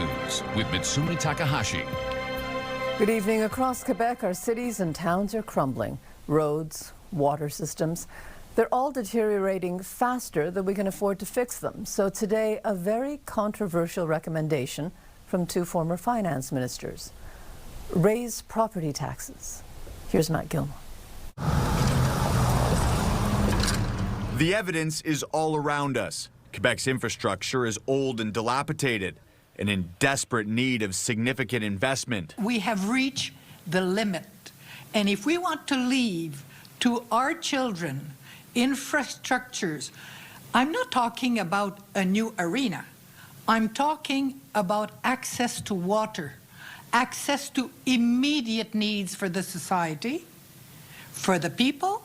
News with Mitsumi Takahashi. Good evening. Across Quebec, our cities and towns are crumbling. Roads, water systems, they're all deteriorating faster than we can afford to fix them. So today, a very controversial recommendation from two former finance ministers. Raise property taxes. Here's Matt Gilmore. The evidence is all around us. Quebec's infrastructure is old and dilapidated and in desperate need of significant investment. We have reached the limit. And if we want to leave to our children infrastructures, I'm not talking about a new arena. I'm talking about access to water, access to immediate needs for the society, for the people.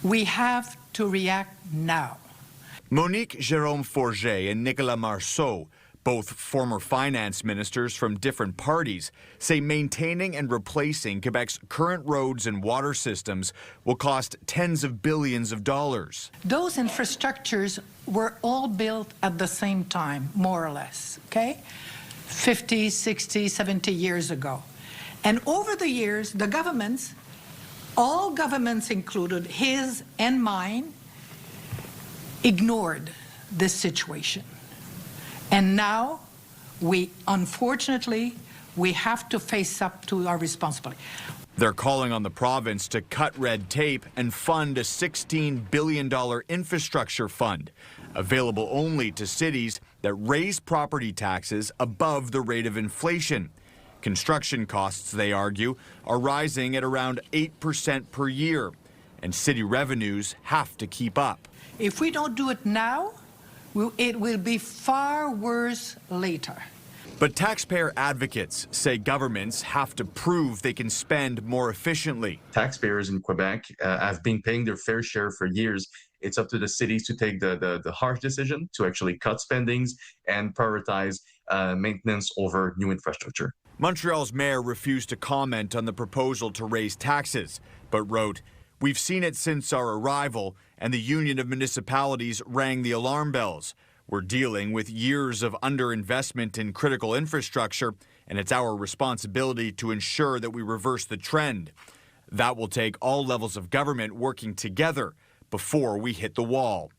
We have to react now. Monique Jérôme Forget and Nicolas Marceau, both former finance ministers from different parties, say maintaining and replacing Quebec's current roads and water systems will cost tens of billions of dollars. Those infrastructures were all built at the same time, more or less, okay? 50, 60, 70 years ago. And over the years, the governments, all governments included, his and mine, ignored this situation. And now, unfortunately, we have to face up to our responsibility. They're calling on the province to cut red tape and fund a $16 billion infrastructure fund, available only to cities that raise property taxes above the rate of inflation. Construction costs, they argue, are rising at around 8% per year, and city revenues have to keep up. If we don't do it now, it will be far worse later. But taxpayer advocates say governments have to prove they can spend more efficiently. Taxpayers in Quebec have been paying their fair share for years. It's up to the cities to take the harsh decision to actually cut spendings and prioritize maintenance over new infrastructure. Montreal's mayor refused to comment on the proposal to raise taxes, but wrote, "We've seen it since our arrival, and the Union of Municipalities rang the alarm bells. We're dealing with years of underinvestment in critical infrastructure, and it's our responsibility to ensure that we reverse the trend. That will take all levels of government working together before we hit the wall."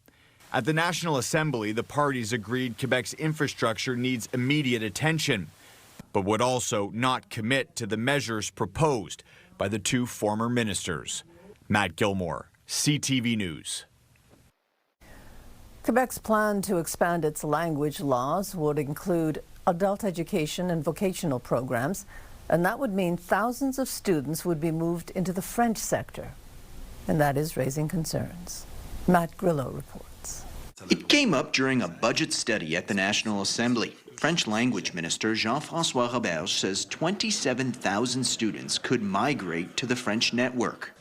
At the National Assembly, the parties agreed Quebec's infrastructure needs immediate attention, but would also not commit to the measures proposed by the two former ministers. Matt Gilmore, CTV News. Quebec's plan to expand its language laws would include adult education and vocational programs, and that would mean thousands of students would be moved into the French sector, and that is raising concerns. Matt Grillo reports. It came up during a budget study at the National Assembly. French language minister Jean-François Roberge says 27,000 students could migrate to the French network.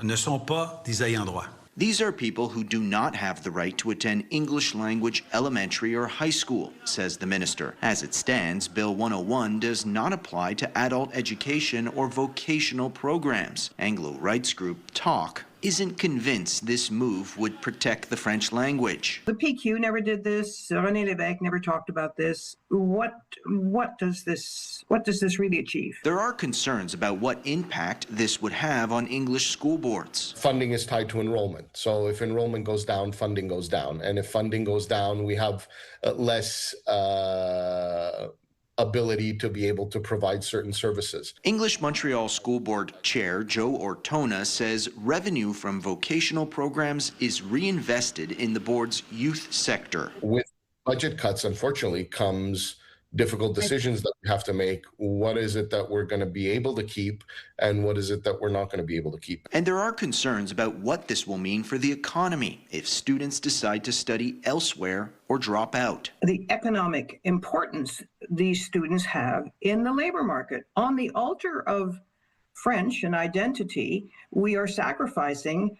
Ne sont pas des ayants droit. These are people who do not have the right to attend English language elementary or high school, says the minister. As it stands, Bill 101 does not apply to adult education or vocational programs. Anglo rights group TALK isn't convinced this move would protect the French language. The PQ never did this. René Lévesque never talked about this. What does this really achieve? There are concerns about what impact this would have on English school boards. Funding is tied to enrollment. So if enrollment goes down, funding goes down. And if funding goes down, we have less ability to be able to provide certain services. English Montreal School Board Chair Joe Ortona says revenue from vocational programs is reinvested in the board's youth sector. With budget cuts, unfortunately, comes difficult decisions that we have to make. What is it that we're going to be able to keep, and what is it that we're not going to be able to keep? And there are concerns about what this will mean for the economy if students decide to study elsewhere or drop out. The economic importance these students have in the labor market. On the altar of French and identity, we are sacrificing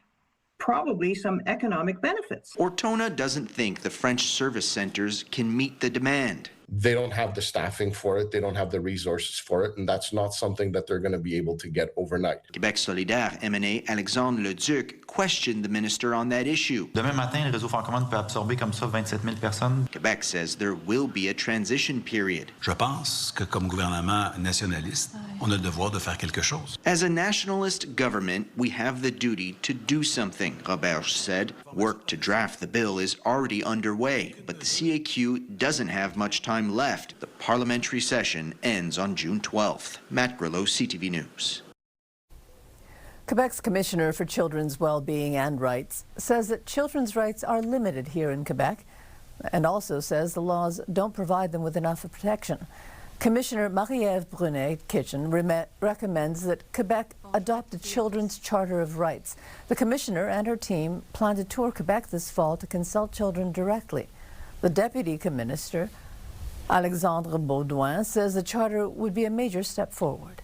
probably some economic benefits. Ortona doesn't think the French service centers can meet the demand. They don't have the staffing for it. They don't have the resources for it. And that's not something that they're going to be able to get overnight. Quebec Solidaire MNA Alexandre Leduc questioned the minister on that issue. Demain matin, le réseau francophone peut absorber comme ça 27 000 personnes. Quebec says there will be a transition period. Je pense que comme gouvernement nationaliste, on a le devoir de faire quelque chose. As a nationalist government, we have the duty to do something, Roberge said. Work to draft the bill is already underway, but the CAQ doesn't have much time left. The parliamentary session ends on June 12th. Matt Grillo, CTV News. Quebec's Commissioner for Children's Well-being and Rights says that children's rights are limited here in Quebec and also says the laws don't provide them with enough protection. Commissioner Marie-Ève Brunet-Kitchen recommends that Quebec adopt a Children's Charter of Rights. The Commissioner and her team plan to tour Quebec this fall to consult children directly. The Deputy Minister, Alexandre Baudouin, says the Charter would be a major step forward.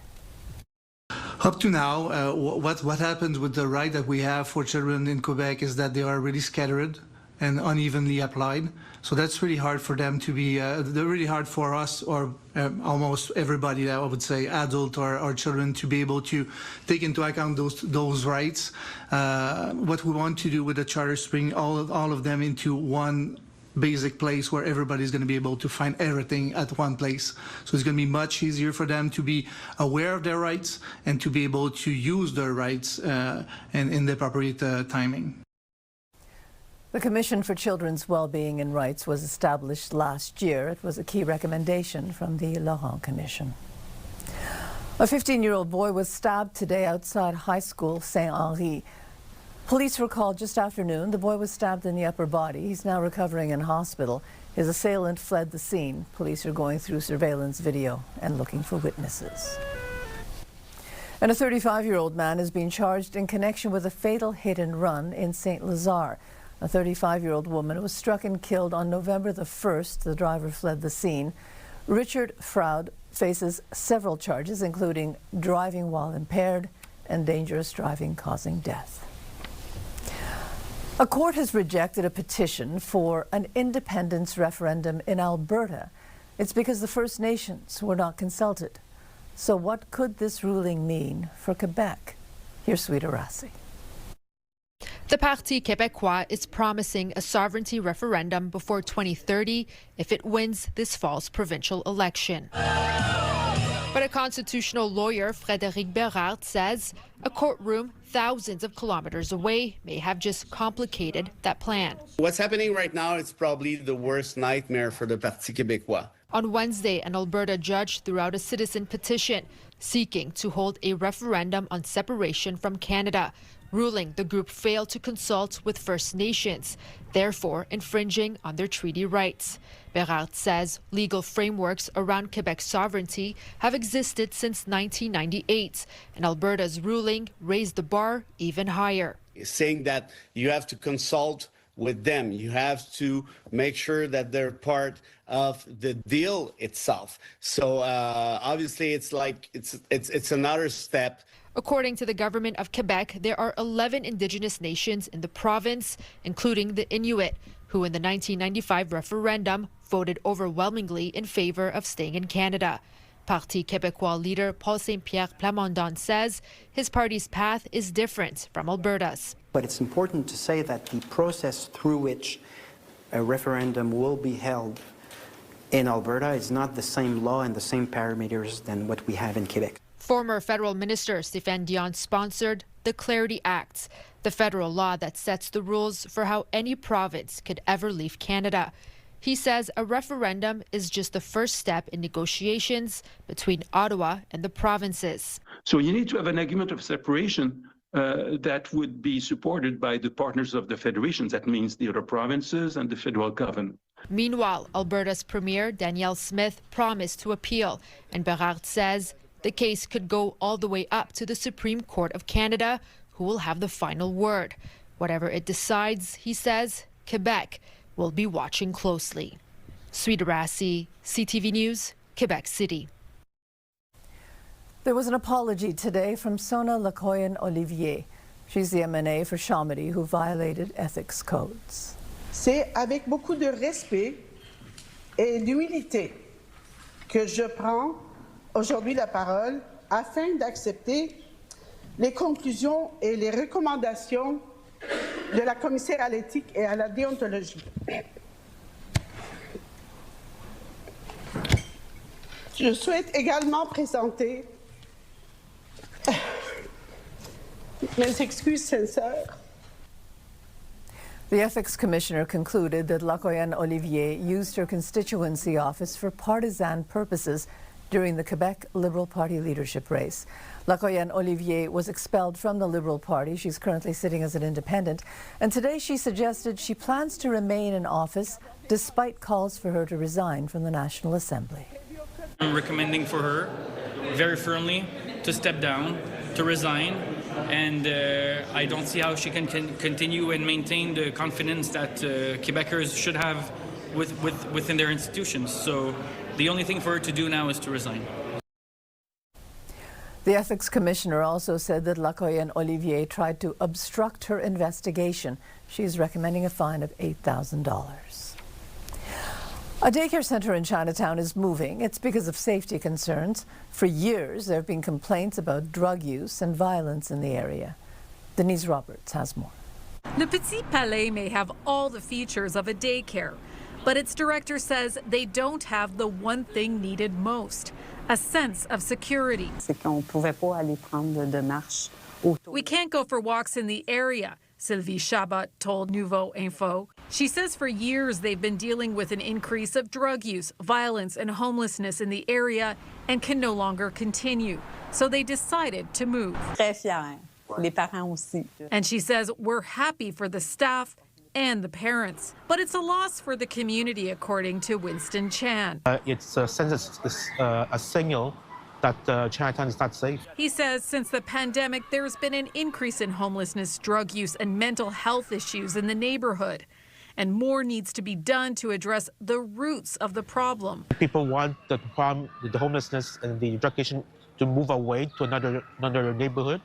Up to now, what happens with the right that we have for children in Quebec is that they are really scattered and unevenly applied. So that's really hard for them to be, they're really hard for us or almost everybody, I would say, adult or children, to be able to take into account those rights. What we want to do with the charter is bring all of them into one basic place where everybody's going to be able to find everything at one place. So it's going to be much easier for them to be aware of their rights and to be able to use their rights in the appropriate timing. The Commission for Children's Well-being and Rights was established last year. It was a key recommendation from the Laurent Commission. A 15-year-old boy was stabbed today outside high school Saint-Henri. Police were called just after noon. The boy was stabbed in the upper body. He's now recovering in hospital. His assailant fled the scene. Police are going through surveillance video and looking for witnesses. And a 35-year-old man is being charged in connection with a fatal hit-and-run in Saint-Lazare. A 35-year-old woman was struck and killed on November the 1st. The driver fled the scene. Richard Fraud faces several charges, including driving while impaired and dangerous driving causing death. A court has rejected a petition for an independence referendum in Alberta. It's because the First Nations were not consulted. So what could this ruling mean for Quebec? Here's Sweet Arasi. The Parti Québécois is promising a sovereignty referendum before 2030 if it wins this fall's provincial election. But a constitutional lawyer, Frédéric Bérard, says a courtroom thousands of kilometers away may have just complicated that plan. What's happening right now is probably the worst nightmare for the Parti Québécois. On Wednesday, an Alberta judge threw out a citizen petition seeking to hold a referendum on separation from Canada, ruling the group failed to consult with First Nations, therefore infringing on their treaty rights. Bérard says legal frameworks around Quebec's sovereignty have existed since 1998, and Alberta's ruling raised the bar even higher. Saying that you have to consult with them, you have to make sure that they're part of the deal itself. So obviously it's like it's another step. According to the government of Quebec, there are 11 Indigenous nations in the province, including the Inuit, who in the 1995 referendum voted overwhelmingly in favor of staying in Canada. Parti Québécois leader Paul Saint-Pierre Plamondon says his party's path is different from Alberta's. But it's important to say that the process through which a referendum will be held in Alberta is not the same law and the same parameters than what we have in Quebec. Former federal minister Stéphane Dion sponsored the Clarity Act, the federal law that sets the rules for how any province could ever leave Canada. He says a referendum is just the first step in negotiations between Ottawa and the provinces. So you need to have an agreement of separation that would be supported by the partners of the federations. That means the other provinces and the federal government. Meanwhile, Alberta's Premier Danielle Smith promised to appeal, and Bérard says the case could go all the way up to the Supreme Court of Canada, who will have the final word. Whatever it decides, he says, Quebec will be watching closely. Sweet Arasi, CTV News, Quebec City. There was an apology today from Sona Lakoyan Olivier. She's the MNA for Chomedy who violated ethics codes. C'est avec beaucoup de respect et d'humilité que je prends aujourd'hui la parole afin d'accepter les conclusions et les recommandations de la commissaire à l'éthique et à la déontologie. Je souhaite également présenter mes excuses sincères. The ethics commissioner concluded that Lacoyenne Olivier used her constituency office for partisan purposes during the Quebec Liberal Party leadership race. Lacoyenne Olivier was expelled from the Liberal Party. She's currently sitting as an independent. And today she suggested she plans to remain in office despite calls for her to resign from the National Assembly. I'm recommending for her very firmly to step down, to resign, and I don't see how she can continue and maintain the confidence that Quebecers should have within their institutions. So the only thing for her to do now is to resign. The ethics commissioner also said that Lacoyenne Olivier tried to obstruct her investigation. She's recommending a fine of $8,000. A daycare center in Chinatown is moving. It's because of safety concerns. For years, there have been complaints about drug use and violence in the area. Denise Roberts has more. Le Petit Palais may have all the features of a daycare, but its director says they don't have the one thing needed most, a sense of security. We can't go for walks in the area, Sylvie Chabot told Nouveau Info. She says for years they've been dealing with an increase of drug use, violence, and homelessness in the area and can no longer continue. So they decided to move. And she says we're happy for the staff and the parents. But it's a loss for the community, according to Winston Chan. It sends a signal that Chinatown is not safe. He says since the pandemic, there's been an increase in homelessness, drug use, and mental health issues in the neighborhood. And more needs to be done to address the roots of the problem. People want the problem, the homelessness and the drug addiction to move away to another neighborhood,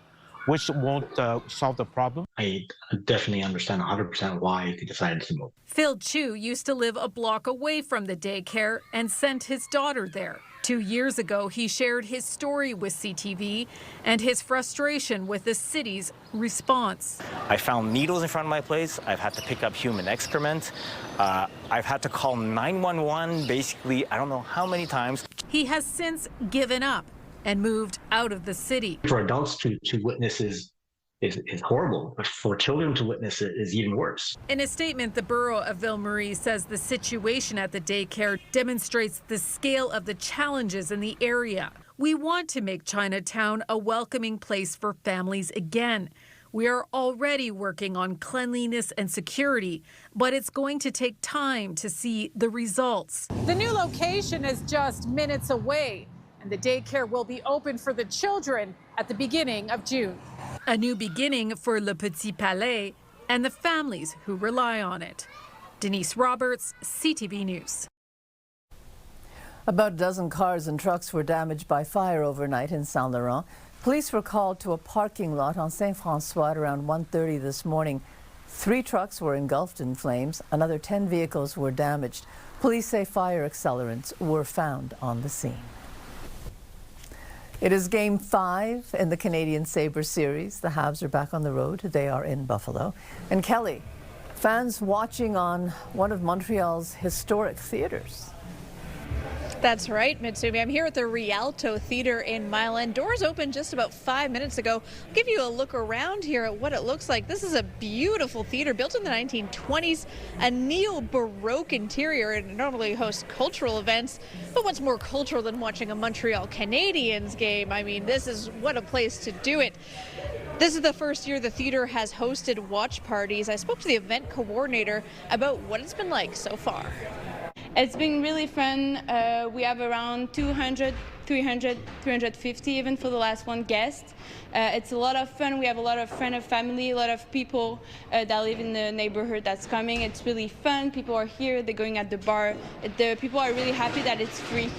which won't solve the problem. I definitely understand 100% why they decided to move. Phil Chu used to live a block away from the daycare and sent his daughter there. 2 years ago, he shared his story with CTV and his frustration with the city's response. I found needles in front of my place. I've had to pick up human excrement. I've had to call 911 basically, I don't know how many times. He has since given up and moved out of the city. For adults to witness is horrible, but for children to witness it is even worse. In a statement, the borough of Ville-Marie says the situation at the daycare demonstrates the scale of the challenges in the area. We want to make Chinatown a welcoming place for families again. We are already working on cleanliness and security, but it's going to take time to see the results. The new location is just minutes away, and the daycare will be open for the children at the beginning of June. A new beginning for Le Petit Palais and the families who rely on it. Denise Roberts, CTV News. About a dozen cars and trucks were damaged by fire overnight in Saint-Laurent. Police were called to a parking lot on Saint-François at around 1:30 this morning. 3 trucks were engulfed in flames. Another 10 vehicles were damaged. Police say fire accelerants were found on the scene. It is Game 5 in the Canadian Sabre Series. The Habs are back on the road. They are in Buffalo. And Kelly, fans watching on one of Montreal's historic theatres. That's right, Mitsumi. I'm here at the Rialto Theatre in Mile End. Doors opened just about 5 minutes ago. I'll give you a look around here at what it looks like. This is a beautiful theater built in the 1920s, a neo-Baroque interior, and it normally hosts cultural events. But what's more cultural than watching a Montreal Canadiens game? I mean, this is what a place to do it. This is the first year the theater has hosted watch parties. I spoke to the event coordinator about what it's been like so far. It's been really fun. We have around 200, 300, 350 even for the last one guest. It's a lot of fun. We have a lot of friends and family, a lot of people that live in the neighborhood that's coming. It's really fun. People are here. They're going at the bar. The people are really happy that it's free.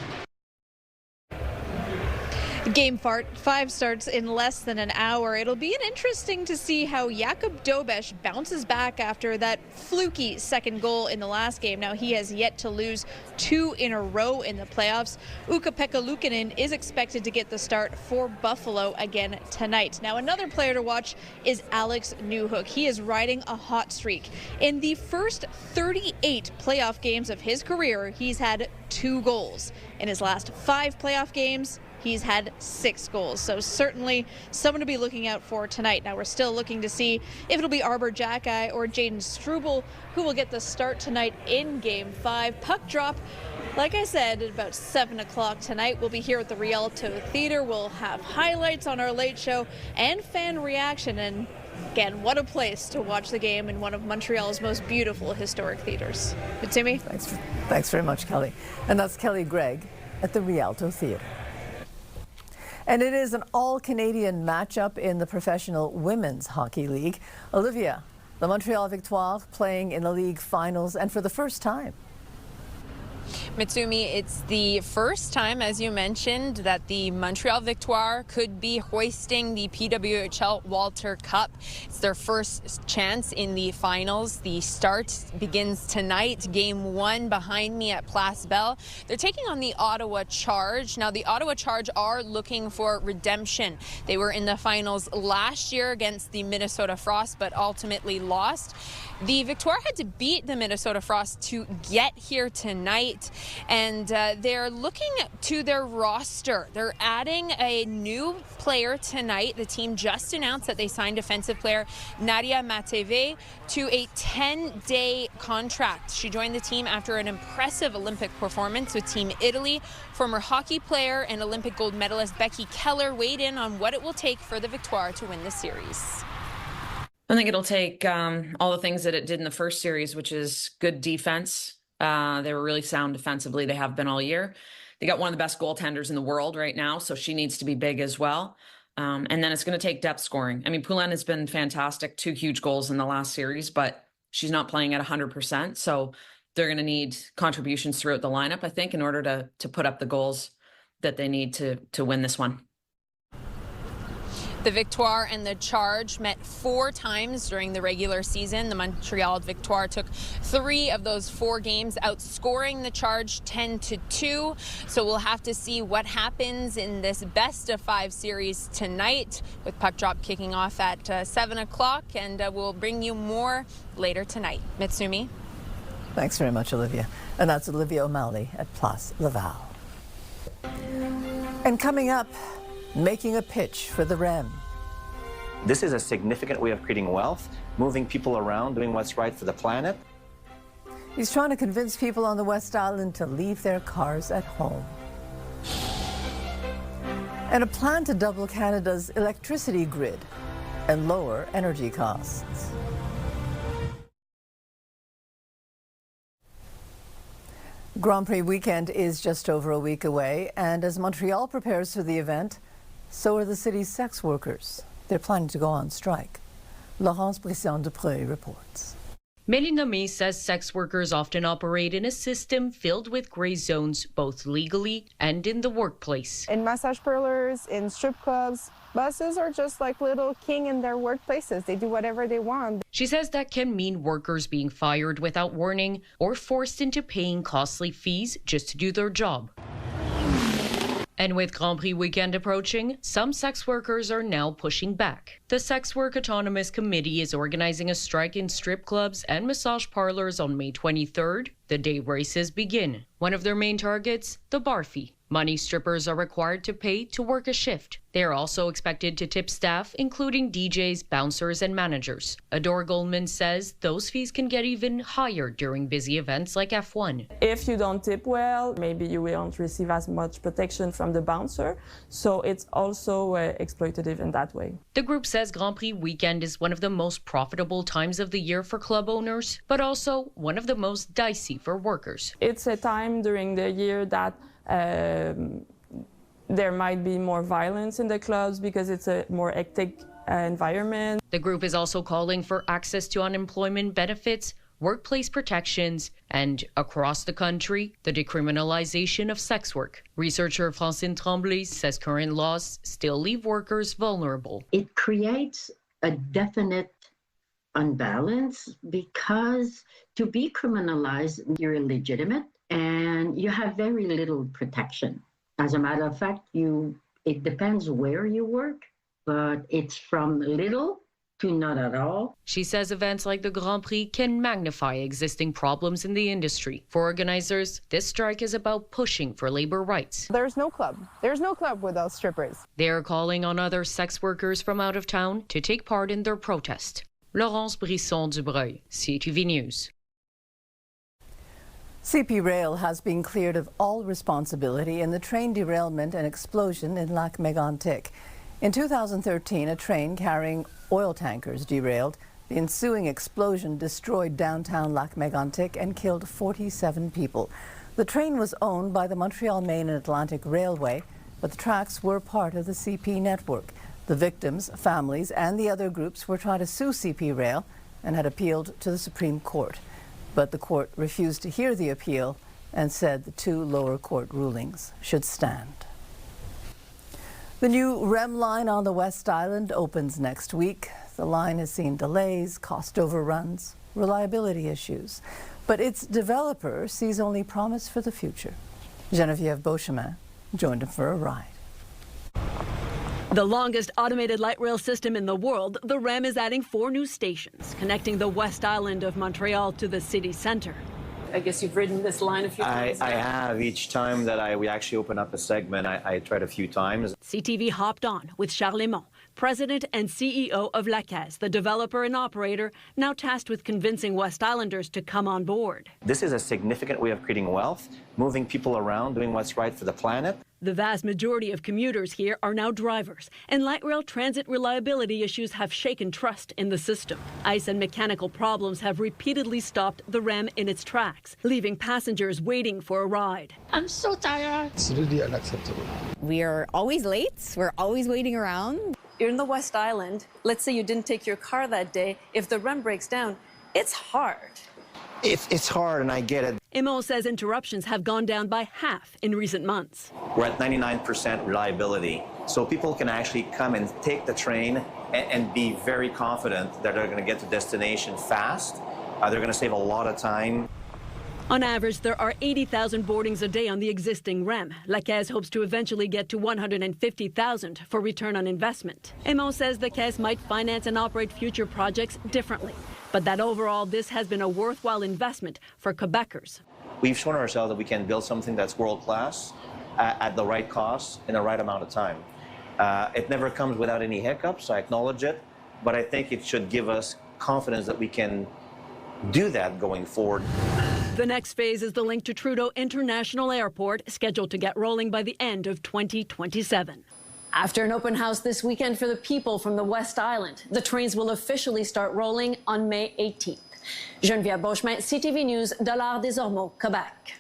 Game 5 starts in less than an hour. It'll be interesting to see how Jakub Dobeš bounces back after that fluky second goal in the last game. Now, he has yet to lose 2 in a row in the playoffs. Ukko-Pekka Luukkonen is expected to get the start for Buffalo again tonight. Now, another player to watch is Alex Newhook. He is riding a hot streak. In the first 38 playoff games of his career, he's had 2 goals. In his last 5 playoff games, he's had 6 goals, so certainly someone to be looking out for tonight. Now, we're still looking to see if it'll be Arbor Jacki or Jaden Struble who will get the start tonight in Game 5. Puck drop, like I said, at about 7 o'clock tonight. We'll be here at the Rialto Theatre. We'll have highlights on our late show and fan reaction. And again, what a place to watch the game in one of Montreal's most beautiful historic theatres. Mitsumi? Thanks very much, Kelly. And that's Kelly Gregg at the Rialto Theatre. And it is an all-Canadian matchup in the Professional Women's Hockey League. Olivia, the Montreal Victoire playing in the league finals, and for the first time. Mitsumi, it's the first time, as you mentioned, that the Montreal Victoire could be hoisting the PWHL Walter Cup. It's their first chance in the finals. The start begins tonight. Game 1 behind me at Place Belle. They're taking on the Ottawa Charge. Now, the Ottawa Charge are looking for redemption. They were in the finals last year against the Minnesota Frost, but ultimately lost. The Victoire had to beat the Minnesota Frost to get here tonight, and they're looking to their roster. They're adding a new player tonight. The team just announced that they signed defensive player Nadia Mateve to a 10-day contract. She joined the team after an impressive Olympic performance with Team Italy. Former hockey player and Olympic gold medalist Becky Keller weighed in on what it will take for the Victoire to win the series. I think it'll take all the things that it did in the first series, which is good defense. They were really sound defensively. They have been all year. They got one of the best goaltenders in the world right now, so she needs to be big as well. And then it's going to take depth scoring. I mean, Poulin has been fantastic, 2 huge goals in the last series, but she's not playing at 100%. So they're going to need contributions throughout the lineup, I think, in order to put up the goals that they need to win this one. The Victoire and the Charge met 4 times during the regular season. The Montreal Victoire took 3 of those 4 games, outscoring the Charge 10-2. So we'll have to see what happens in this best-of-5 series tonight, with puck drop kicking off at 7 o'clock, and we'll bring you more later tonight. Mitsumi? Thanks very much, Olivia. And that's Olivia O'Malley at Place Laval. And coming up, making a pitch for the REM. This is a significant way of creating wealth, moving people around, doing what's right for the planet. He's trying to convince people on the West Island to leave their cars at home. And a plan to double Canada's electricity grid and lower energy costs. Grand Prix weekend is just over a week away, and as Montreal prepares for the event, so are the city's sex workers. They're planning to go on strike. Laurence Brisson-Dupré reports. Melina May says sex workers often operate in a system filled with gray zones, both legally and in the workplace. In massage parlors, in strip clubs, bosses are just like little king in their workplaces. They do whatever they want. She says that can mean workers being fired without warning or forced into paying costly fees just to do their job. And with Grand Prix weekend approaching, some sex workers are now pushing back. The Sex Work Autonomous Committee is organizing a strike in strip clubs and massage parlors on May 23rd, the day races begin. One of their main targets, the bar fee. Money strippers are required to pay to work a shift. They are also expected to tip staff, including DJs, bouncers, and managers. Adore Goldman says those fees can get even higher during busy events like F1. If you don't tip well, maybe you won't receive as much protection from the bouncer. So it's also exploitative in that way. The group says Grand Prix weekend is one of the most profitable times of the year for club owners, but also one of the most dicey for workers. It's a time during the year that there might be more violence in the clubs because it's a more hectic environment. The group is also calling for access to unemployment benefits, workplace protections, and across the country, the decriminalization of sex work. Researcher Francine Tremblay says current laws still leave workers vulnerable. It creates a definite unbalance because to be criminalized, you're illegitimate and you have very little protection. As a matter of fact, it depends where you work, but it's from little to not at all. She says events like the Grand Prix can magnify existing problems in the industry. For organizers, this strike is about pushing for labor rights. There's no club. There's no club without strippers. They are calling on other sex workers from out of town to take part in their protest. Laurence Brisson-Dubreuil, CTV News. CP Rail has been cleared of all responsibility in the train derailment and explosion in Lac Mégantic. In 2013, a train carrying oil tankers derailed. The ensuing explosion destroyed downtown Lac Mégantic and killed 47 people. The train was owned by the Montreal Main and Atlantic Railway, but the tracks were part of the CP network. The victims, families, and the other groups were trying to sue CP Rail and had appealed to the Supreme Court. But the court refused to hear the appeal and said the two lower court rulings should stand. The new REM line on the West Island opens next week. The line has seen delays, cost overruns, reliability issues. But its developer sees only promise for the future. Geneviève Beauchemin joined him for a ride. The longest automated light rail system in the world, the REM is adding 4 new stations, connecting the West Island of Montreal to the city center. I guess you've ridden this line a few times. I have. Each time that we actually open up a segment, I tried a few times. CTV hopped on with Charles Lemont, president and CEO of La Caisse, the developer and operator, now tasked with convincing West Islanders to come on board. This is a significant way of creating wealth, moving people around, doing what's right for the planet. The vast majority of commuters here are now drivers, and light rail transit reliability issues have shaken trust in the system. Ice and mechanical problems have repeatedly stopped the REM in its tracks, leaving passengers waiting for a ride. I'm so tired. It's really unacceptable. We are always late. We're always waiting around. You're in the West Island. Let's say you didn't take your car that day. If the REM breaks down, it's hard. It's hard, and I get it. Imo says interruptions have gone down by half in recent months. We're at 99% reliability, so people can actually come and take the train and be very confident that they're going to get to destination fast. They're going to save a lot of time. On average, there are 80,000 boardings a day on the existing REM. La Caisse hopes to eventually get to 150,000 for return on investment. Imo says the Caisse might finance and operate future projects differently, but that overall this has been a worthwhile investment for Quebecers. We've shown ourselves that we can build something that's world-class at the right cost in the right amount of time. It never comes without any hiccups, I acknowledge it, but I think it should give us confidence that we can do that going forward. The next phase is the link to Trudeau International Airport, scheduled to get rolling by the end of 2027. After an open house this weekend for the people from the West Island, the trains will officially start rolling on May 18th. Geneviève Beauchemin, CTV News, Dollars des Ormeaux, Quebec.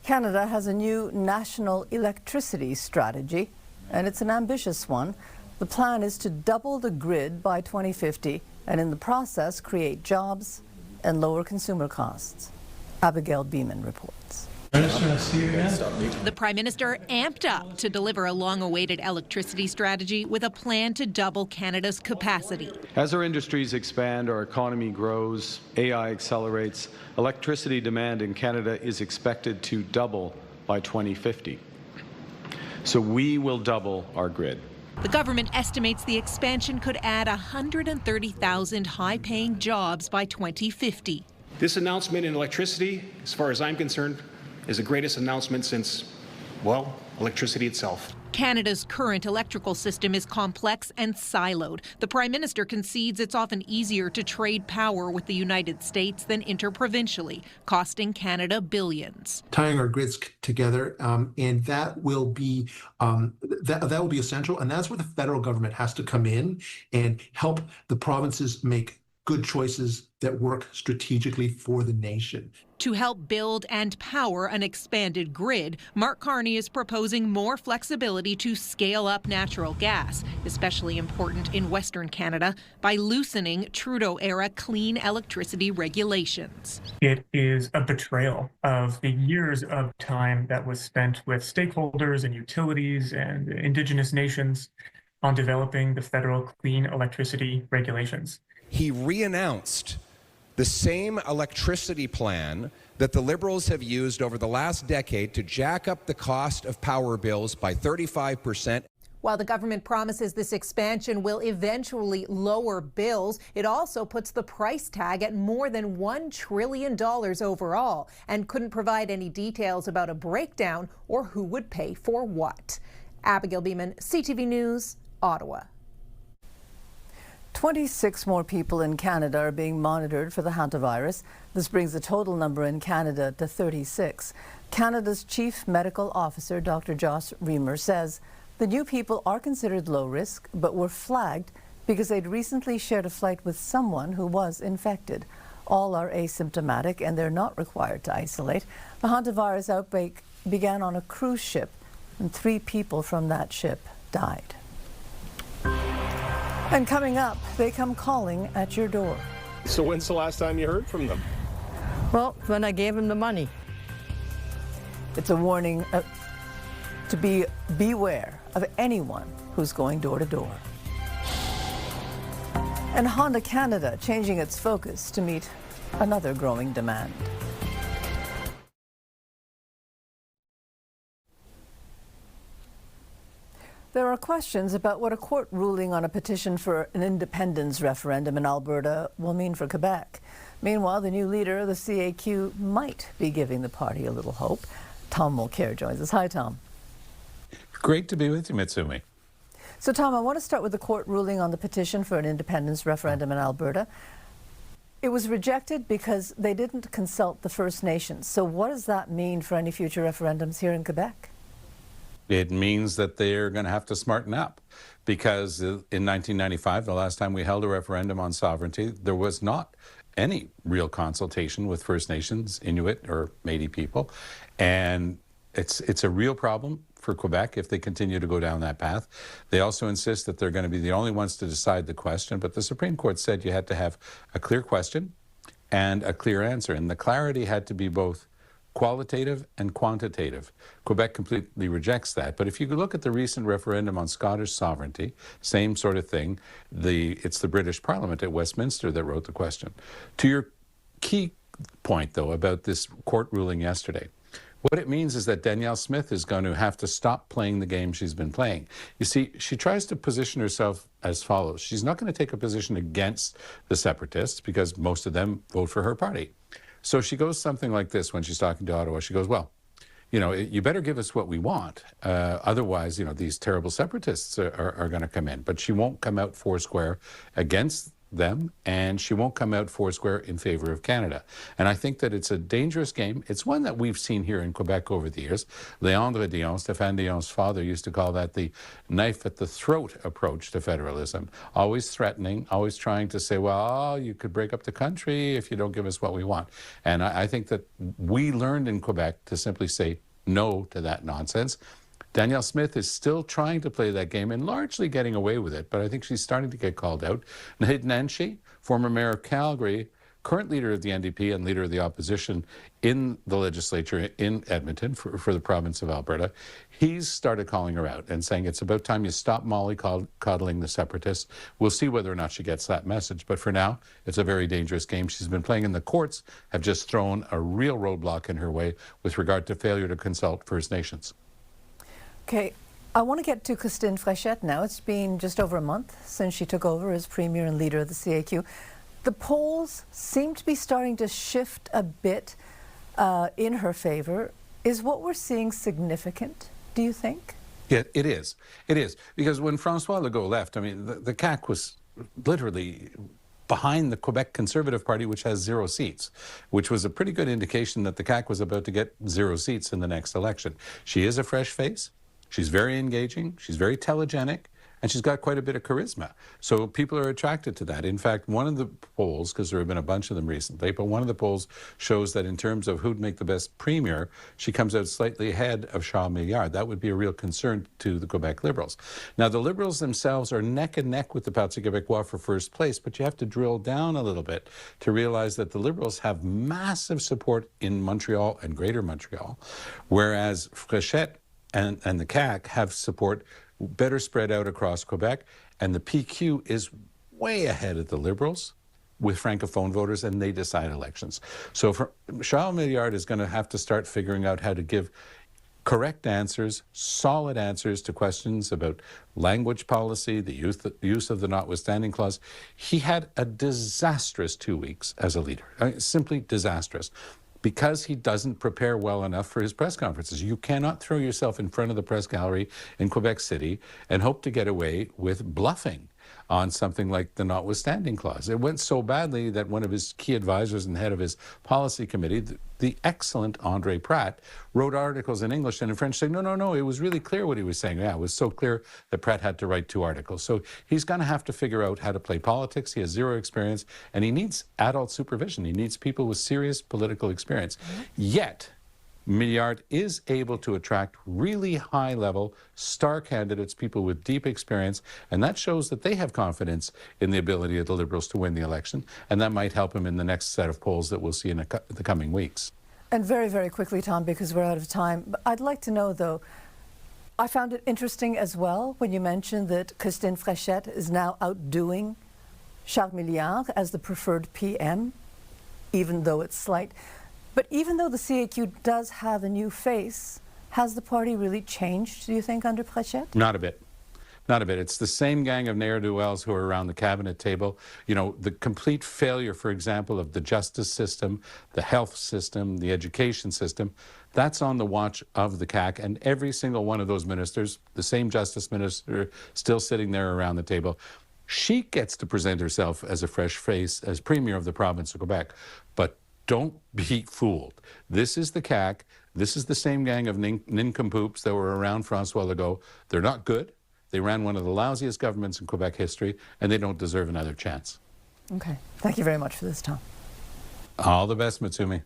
Canada has a new national electricity strategy, and it's an ambitious one. The plan is to double the grid by 2050, and in the process create jobs and lower consumer costs. Abigail Beeman reports. The Prime Minister amped up to deliver a long-awaited electricity strategy with a plan to double Canada's capacity. As our industries expand, our economy grows, AI accelerates, electricity demand in Canada is expected to double by 2050. So we will double our grid. The government estimates the expansion could add 130,000 high-paying jobs by 2050. This announcement in electricity, as far as I'm concerned, is the greatest announcement since, well, electricity itself. Canada's current electrical system is complex and siloed. The Prime Minister concedes it's often easier to trade power with the United States than interprovincially, costing Canada billions. Tying our grids together, and that will be that will be essential, and that's where the federal government has to come in and help the provinces make good choices that work strategically for the nation. To help build and power an expanded grid, Mark Carney is proposing more flexibility to scale up natural gas, especially important in Western Canada, by loosening Trudeau-era clean electricity regulations. It is a betrayal of the years of time that was spent with stakeholders and utilities and Indigenous nations on developing the federal clean electricity regulations. He re-announced the same electricity plan that the Liberals have used over the last decade to jack up the cost of power bills by 35%. While the government promises this expansion will eventually lower bills, it also puts the price tag at more than $1 trillion overall and couldn't provide any details about a breakdown or who would pay for what. Abigail Beeman, CTV News, Ottawa. 26 more people in Canada are being monitored for the hantavirus. This brings the total number in Canada to 36. Canada's Chief Medical Officer, Dr. Josh Reamer, says the new people are considered low risk, but were flagged because they'd recently shared a flight with someone who was infected. All are asymptomatic and they're not required to isolate. The hantavirus outbreak began on a cruise ship, and 3 people from that ship died. And coming up, they come calling at your door. So when's the last time you heard from them? Well, when I gave them the money. It's a warning to beware of anyone who's going door to door. And Honda Canada changing its focus to meet another growing demand. There are questions about what a court ruling on a petition for an independence referendum in Alberta will mean for Quebec. Meanwhile, the new leader of the CAQ might be giving the party a little hope. Tom Mulcair joins us. Hi, Tom. Great to be with you, Mitsumi. So, Tom, I want to start with the court ruling on the petition for an independence referendum in Alberta. It was rejected because they didn't consult the First Nations. So what does that mean for any future referendums here in Quebec? It means that they're going to have to smarten up, because in 1995, the last time we held a referendum on sovereignty, there was not any real consultation with First Nations, Inuit or Métis people. And it's a real problem for Quebec if they continue to go down that path. They also insist that they're going to be the only ones to decide the question, but the Supreme Court said you had to have a clear question and a clear answer, and the clarity had to be both qualitative and quantitative. Quebec completely rejects that. But if you look at the recent referendum on Scottish sovereignty, same sort of thing. It's the British Parliament at Westminster that wrote the question. To your key point, though, about this court ruling yesterday, what it means is that Danielle Smith is going to have to stop playing the game she's been playing. You see, she tries to position herself as follows. She's not going to take a position against the separatists because most of them vote for her party. So she goes something like this when she's talking to Ottawa. She goes, well, you know, you better give us what we want. Otherwise, you know, these terrible separatists are going to come in. But she won't come out foursquare against them, and she won't come out foursquare in favor of Canada. And I think that it's a dangerous game. It's one that we've seen here in Quebec over the years. Léandre Dion, Stéphane Dion's father, used to call that the knife at the throat approach to federalism. Always threatening, always trying to say, well, you could break up the country if you don't give us what we want. And I think that we learned in Quebec to simply say no to that nonsense. Danielle Smith is still trying to play that game and largely getting away with it, but I think she's starting to get called out. Naheed Nenshi, former mayor of Calgary, current leader of the NDP and leader of the opposition in the legislature in Edmonton for the province of Alberta, he's started calling her out and saying it's about time you stop mollycoddling the separatists. We'll see whether or not she gets that message, but for now, it's a very dangerous game she's been playing, and the courts have just thrown a real roadblock in her way with regard to failure to consult First Nations. Okay, I want to get to Christine Fréchette now. It's been just over a month since she took over as Premier and leader of the CAQ. The polls seem to be starting to shift a bit in her favor. Is what we're seeing significant, do you think? Yeah, it is. It is. Because when François Legault left, I mean, the CAQ was literally behind the Quebec Conservative Party, which has 0 seats, which was a pretty good indication that the CAQ was about to get 0 seats in the next election. She is a fresh face. She's very engaging, she's very telegenic, and she's got quite a bit of charisma. So people are attracted to that. In fact, one of the polls, because there have been a bunch of them recently, but one of the polls shows that in terms of who'd make the best premier, she comes out slightly ahead of Charles Milliard. That would be a real concern to the Quebec Liberals. Now, the Liberals themselves are neck and neck with the Parti Québécois for first place, but you have to drill down a little bit to realize that the Liberals have massive support in Montreal and Greater Montreal, whereas Fréchette and the CAQ have support better spread out across Quebec, and the PQ is way ahead of the Liberals with Francophone voters, and they decide elections. So Charles Milliard is going to have to start figuring out how to give correct answers, solid answers to questions about language policy, the use of the notwithstanding clause. He had a disastrous 2 weeks as a leader, simply disastrous, because he doesn't prepare well enough for his press conferences. You cannot throw yourself in front of the press gallery in Quebec City and hope to get away with bluffing on something like the notwithstanding clause. It went so badly that one of his key advisors and head of his policy committee, the excellent André Pratt, wrote articles in English and in French saying, no, it was really clear what he was saying. Yeah, it was so clear that Pratt had to write 2 articles. So he's going to have to figure out how to play politics. He has 0 experience, and he needs adult supervision. He needs people with serious political experience. Yet, Milliard is able to attract really high-level star candidates, people with deep experience, and that shows that they have confidence in the ability of the Liberals to win the election, and that might help him in the next set of polls that we'll see in the coming weeks. And very, very quickly, Tom, because we're out of time, but I'd like to know, though, I found it interesting as well when you mentioned that Christine Fréchette is now outdoing Charles Milliard as the preferred PM, even though it's slight. But even though the CAQ does have a new face, has the party really changed, do you think, under Fréchette? Not a bit. Not a bit. It's the same gang of ne'er-do-wells who are around the cabinet table. You know, the complete failure, for example, of the justice system, the health system, the education system, that's on the watch of the CAQ. And every single one of those ministers, the same justice minister still sitting there around the table, she gets to present herself as a fresh face, as premier of the province of Quebec. But don't be fooled. This is the CAQ. This is the same gang of nincompoops that were around François Legault. They're not good. They ran one of the lousiest governments in Quebec history, and they don't deserve another chance. Okay. Thank you very much for this, Tom. All the best, Matsumi.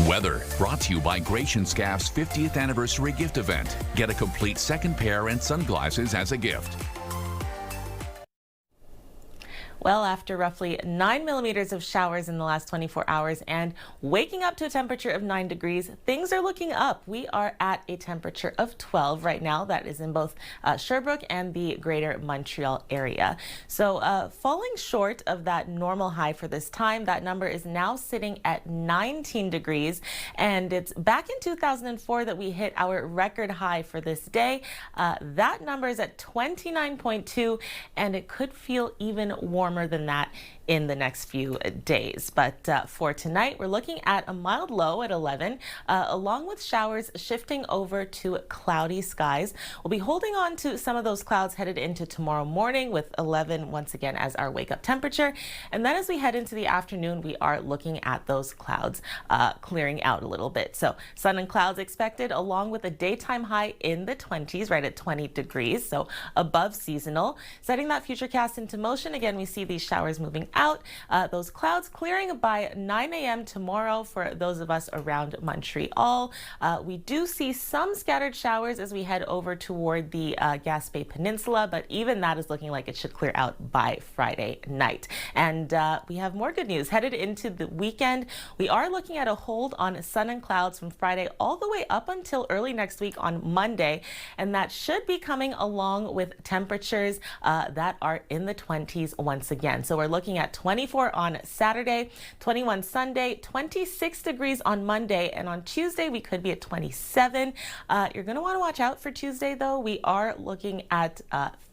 Weather brought to you by Gratian Scaff's 50th anniversary gift event. Get a complete second pair and sunglasses as a gift. Well, after roughly 9 millimeters of showers in the last 24 hours and waking up to a temperature of 9 degrees, things are looking up. We are at a temperature of 12 right now. That is in both Sherbrooke and the greater Montreal area. So falling short of that normal high for this time, that number is now sitting at 19 degrees. And it's back in 2004 that we hit our record high for this day. That number is at 29.2, and it could feel even warmer than that in the next few days. But for tonight, we're looking at a mild low at 11, along with showers shifting over to cloudy skies. We'll be holding on to some of those clouds headed into tomorrow morning, with 11 once again as our wake-up temperature. And then as we head into the afternoon, we are looking at those clouds clearing out a little bit. So sun and clouds expected, along with a daytime high in the 20s, right at 20 degrees, so above seasonal. Setting that futurecast into motion, again, we see these showers moving out, those clouds clearing by 9 a.m. tomorrow for those of us around Montreal. We do see some scattered showers as we head over toward the Gaspé Peninsula, but even that is looking like it should clear out by Friday night. And we have more good news. Headed into the weekend, we are looking at a hold on sun and clouds from Friday all the way up until early next week on Monday, and that should be coming along with temperatures that are in the 20s once again. So we're looking at 24 on Saturday, 21 Sunday, 26 degrees on Monday, and on Tuesday we could be at 27. You're going to want to watch out for Tuesday, though. We are looking at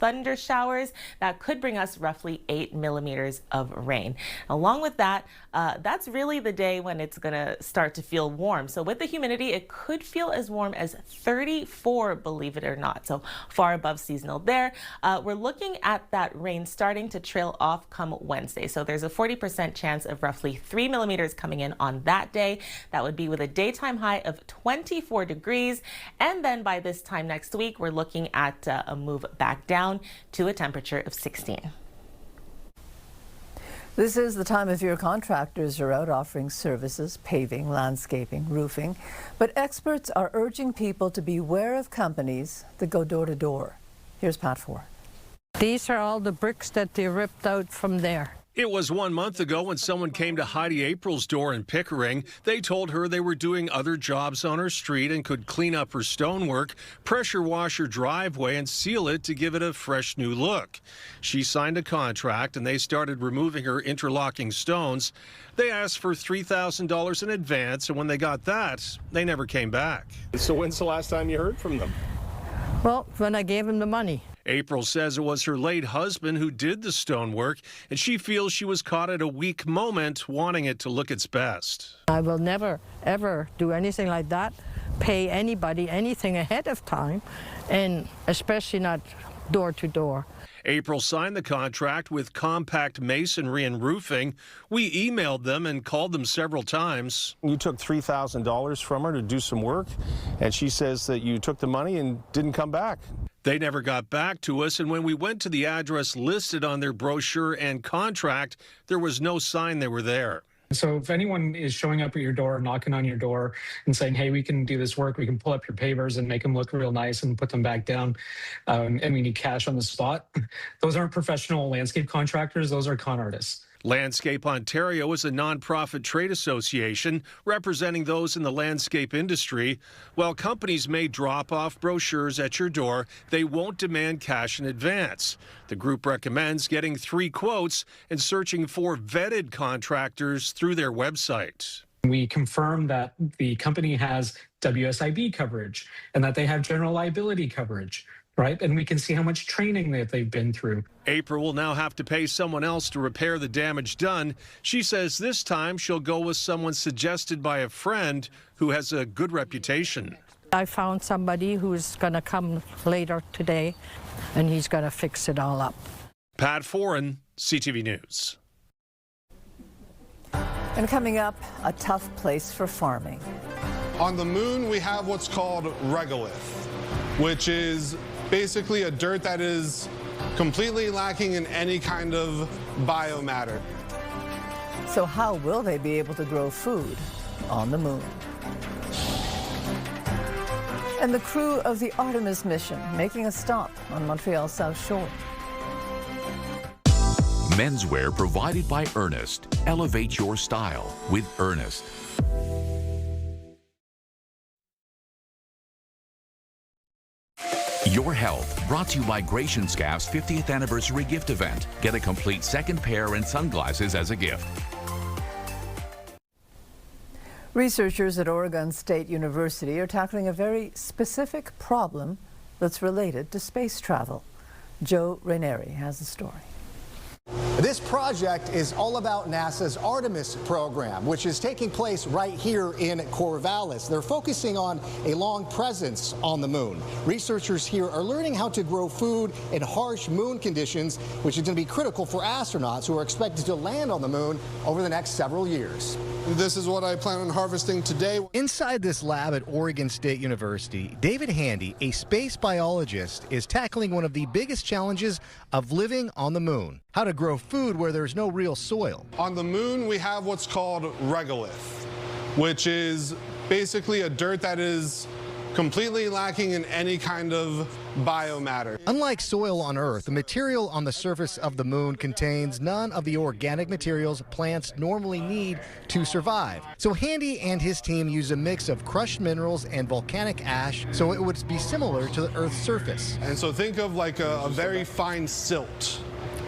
thunder showers that could bring us roughly 8 millimeters of rain. Along with that, that's really the day when it's going to start to feel warm. So with the humidity, it could feel as warm as 34, believe it or not. So far above seasonal there. We're looking at that rain starting to trail off come Wednesday. So there's a 40% chance of roughly 3 millimeters coming in on that day. That would be with a daytime high of 24 degrees. And then by this time next week, we're looking at a move back down to a temperature of 16. This is the time of year contractors are out offering services, paving, landscaping, roofing. But experts are urging people to beware of companies that go door to door. Here's Pat Ford. These are all the bricks that they ripped out from there. It was 1 month ago when someone came to Heidi April's door in Pickering. They told her they were doing other jobs on her street and could clean up her stonework, pressure wash her driveway, and seal it to give it a fresh new look. She signed a contract and they started removing her interlocking stones. They asked for $3,000 in advance, and when they got that, they never came back. So when's the last time you heard from them? Well, when I gave them the money. April says it was her late husband who did the stonework, and she feels she was caught at a weak moment wanting it to look its best. I will never, ever do anything like that, pay anybody anything ahead of time, and especially not door to door. April signed the contract with Compact Masonry and Roofing. We emailed them and called them several times. You took $3,000 from her to do some work, and she says that you took the money and didn't come back. They never got back to us, and when we went to the address listed on their brochure and contract, there was no sign they were there. So if anyone is showing up at your door, knocking on your door and saying, hey, we can do this work, we can pull up your pavers and make them look real nice and put them back down, and we need cash on the spot, those aren't professional landscape contractors, those are con artists. Landscape Ontario is a nonprofit trade association representing those in the landscape industry. While companies may drop off brochures at your door, they won't demand cash in advance. The group recommends getting 3 quotes and searching for vetted contractors through their website. We confirm that the company has WSIB coverage and that they have general liability coverage. Right? And we can see how much training that they've been through. April will now have to pay someone else to repair the damage done. She says this time she'll go with someone suggested by a friend who has a good reputation. I found somebody who's going to come later today, and he's going to fix it all up. Pat Foran, CTV News. And coming up, a tough place for farming. On the moon, we have what's called regolith, which is basically a dirt that is completely lacking in any kind of biomatter. So how will they be able to grow food on the moon? And the crew of the Artemis mission making a stop on Montreal's South Shore. Menswear provided by Ernest. Elevate your style with Ernest. Your Health, brought to you by Gration Scaff's 50th anniversary gift event. Get a complete second pair and sunglasses as a gift. Researchers at Oregon State University are tackling a very specific problem that's related to space travel. Joe Raineri has the story. This project is all about NASA's Artemis program, which is taking place right here in Corvallis. They're focusing on a long presence on the moon. Researchers here are learning how to grow food in harsh moon conditions, which is going to be critical for astronauts who are expected to land on the moon over the next several years. This is what I plan on harvesting today. Inside this lab at Oregon State University, David Handy, a space biologist, is tackling one of the biggest challenges of living on the moon: how to grow food where there's no real soil. On the moon, we have what's called regolith, which is basically a dirt that is completely lacking in any kind of biomatter. Unlike soil on Earth, the material on the surface of the moon contains none of the organic materials plants normally need to survive. So Handy and his team use a mix of crushed minerals and volcanic ash so it would be similar to the Earth's surface. And so think of like a very fine silt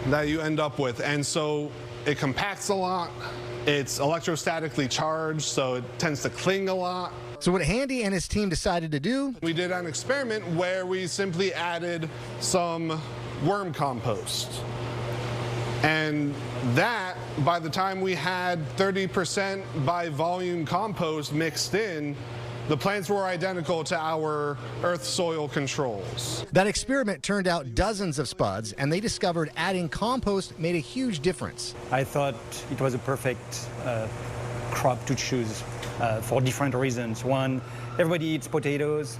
that you end up with. And so it compacts a lot. It's electrostatically charged, so it tends to cling a lot. So what Handy and his team decided to do? We did an experiment where we simply added some worm compost. And that, by the time we had 30% by volume compost mixed in, The plants were identical to our earth soil controls. That experiment turned out dozens of spuds, and they discovered adding compost made a huge difference. I thought it was a perfect crop to choose for different reasons. One, everybody eats potatoes.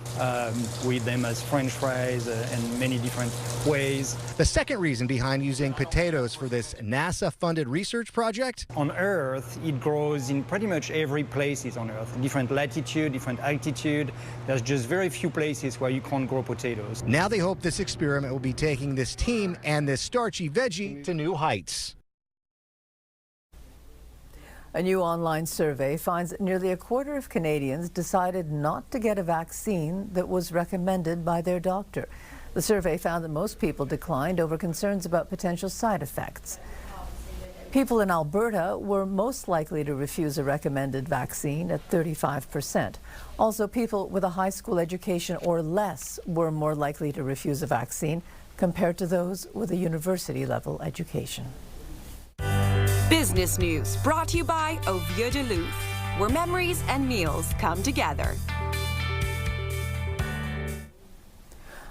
We eat them as French fries in many different ways. The second reason behind using potatoes for this NASA-funded research project? On Earth, it grows in pretty much every place on Earth. Different latitude, different altitude. There's just very few places where you can't grow potatoes. Now they hope this experiment will be taking this team and this starchy veggie to new heights. A new online survey finds that nearly a quarter of Canadians decided not to get a vaccine that was recommended by their doctor. The survey found that most people declined over concerns about potential side effects. People in Alberta were most likely to refuse a recommended vaccine at 35%. Also, people with a high school education or less were more likely to refuse a vaccine compared to those with a university-level education. Business News, brought to you by Au Vieux de Louvre, where memories and meals come together.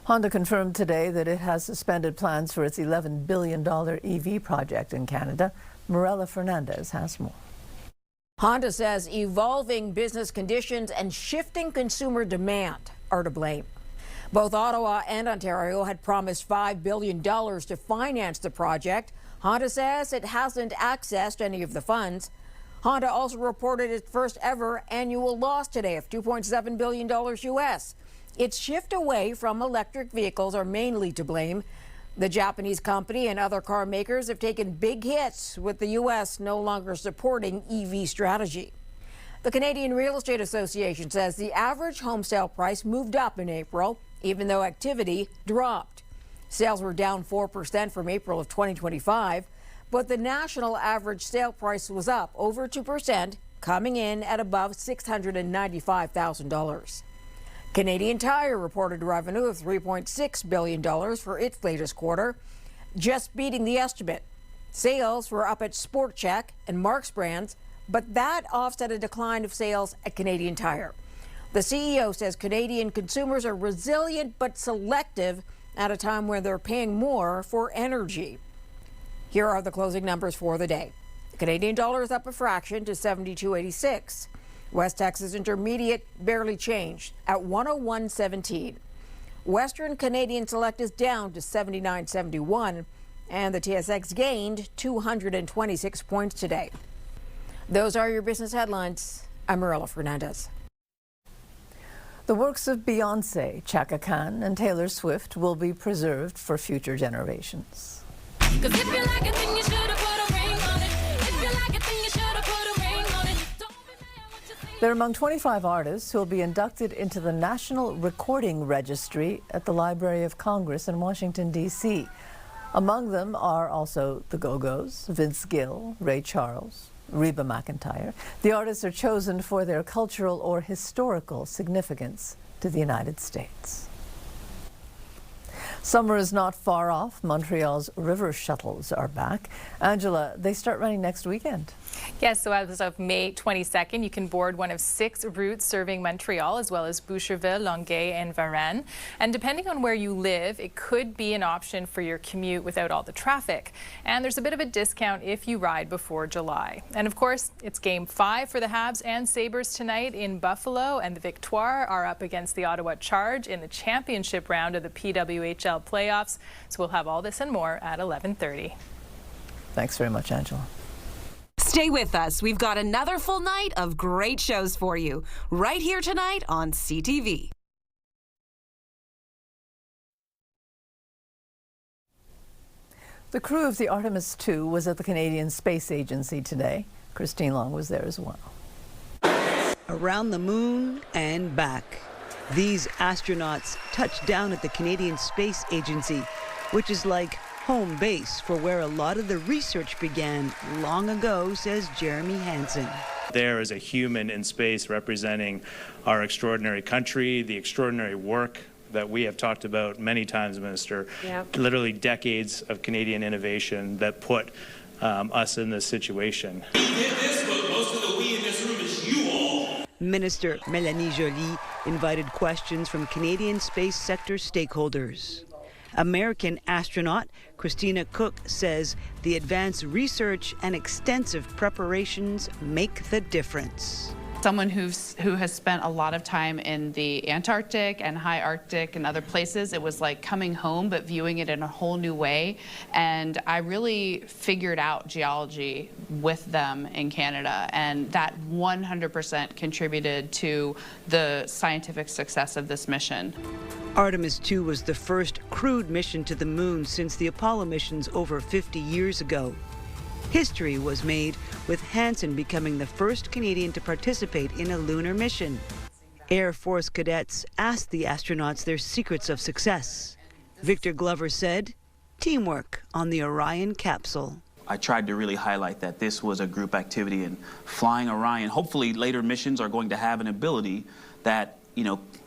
Honda confirmed today that it has suspended plans for its $11 billion EV project in Canada. Morella Fernandez has more. Honda says evolving business conditions and shifting consumer demand are to blame. Both Ottawa and Ontario had promised $5 billion to finance the project. Honda says it hasn't accessed any of the funds. Honda also reported its first ever annual loss today of $2.7 billion US. Its shift away from electric vehicles are mainly to blame. The Japanese company and other car makers have taken big hits, with the US no longer supporting EV strategy. The Canadian Real Estate Association says the average home sale price moved up in April, even though activity dropped. Sales were down 4% from April of 2025, but the national average sale price was up over 2%, coming in at above $695,000. Canadian Tire reported revenue of $3.6 billion for its latest quarter, just beating the estimate. Sales were up at Sport Chek and Mark's brands, but that offset a decline of sales at Canadian Tire. The CEO says Canadian consumers are resilient but selective at a time when they're paying more for energy. Here are the closing numbers for the day. The Canadian dollar is up a fraction to 72.86. West Texas Intermediate barely changed at 101.17. Western Canadian Select is down to 79.71, and the TSX gained 226 points today. Those are your business headlines. I'm Morella Fernandez. The works of Beyoncé, Chaka Khan, and Taylor Swift will be preserved for future generations. They're among 25 artists who will be inducted into the National Recording Registry at the Library of Congress in Washington, D.C. Among them are also the Go-Go's, Vince Gill, Ray Charles, Reba McEntire. The artists are chosen for their cultural or historical significance to the United States. Summer is not far off. Montreal's river shuttles are back. Angela, they start running next weekend. Yes, so as of May 22nd, you can board one of 6 routes serving Montreal, as well as Boucherville, Longueuil, and Varennes. And depending on where you live, it could be an option for your commute without all the traffic. And there's a bit of a discount if you ride before July. And of course, it's Game 5 for the Habs and Sabres tonight in Buffalo, and the Victoire are up against the Ottawa Charge in the championship round of the PWHL playoffs. So we'll have all this and more at 11:30. Thanks very much, Angela. Stay with us. We've got another full night of great shows for you right here tonight on CTV. The crew of the Artemis 2 was at the Canadian Space Agency today. Christine Long was there as well. Around the moon and back. These astronauts touched down at the Canadian Space Agency, which is like home base for where a lot of the research began long ago, says Jeremy Hansen. There is a human in space representing our extraordinary country, the extraordinary work that we have talked about many times, Minister. Yep. Literally decades of Canadian innovation that put us in this situation. We did this, but most of the we in this room is you all. Minister Mélanie Joly invited questions from Canadian space sector stakeholders. American astronaut Christina Cook says the advanced research and extensive preparations make the difference. Someone who has spent a lot of time in the Antarctic and high Arctic and other places, it was like coming home but viewing it in a whole new way. And I really figured out geology with them in Canada, and that 100% contributed to the scientific success of this mission. Artemis 2 was the first crewed mission to the moon since the Apollo missions over 50 years ago. History was made with Hansen becoming the first Canadian to participate in a lunar mission. Air Force cadets asked the astronauts their secrets of success. Victor Glover said, teamwork on the Orion capsule. I tried to really highlight that this was a group activity, and flying Orion, hopefully later missions are going to have an ability that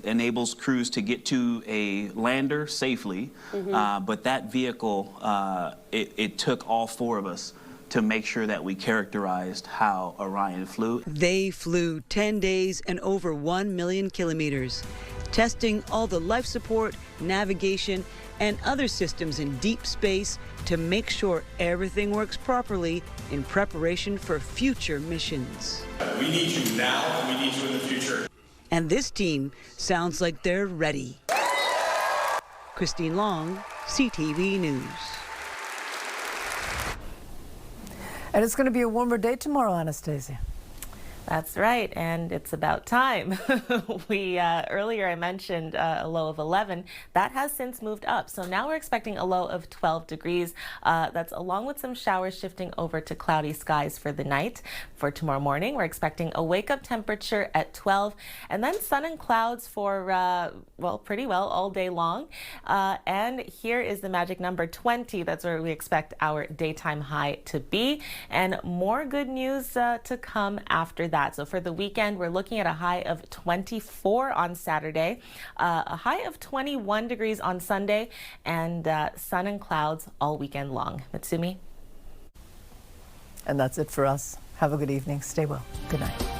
enables crews to get to a lander safely. But that vehicle, it took all four of us to make sure that we characterized how Orion flew. They flew 10 days and over 1 million kilometers, testing all the life support, navigation, and other systems in deep space to make sure everything works properly in preparation for future missions. We need you now, and we need you in the future. And this team sounds like they're ready. Christine Long, CTV News. And it's going to be a warmer day tomorrow, Anastasia. That's right, and it's about time. Earlier I mentioned a low of 11. That has since moved up, so now we're expecting a low of 12 degrees. That's along with some showers shifting over to cloudy skies for the night. For tomorrow morning, we're expecting a wake-up temperature at 12, and then sun and clouds for, pretty well all day long. And here is the magic number 20. That's where we expect our daytime high to be, and more good news to come after that. So for the weekend, we're looking at a high of 24 on Saturday, a high of 21 degrees on Sunday, and sun and clouds all weekend long. Mitsumi? And that's it for us. Have a good evening. Stay well. Good night.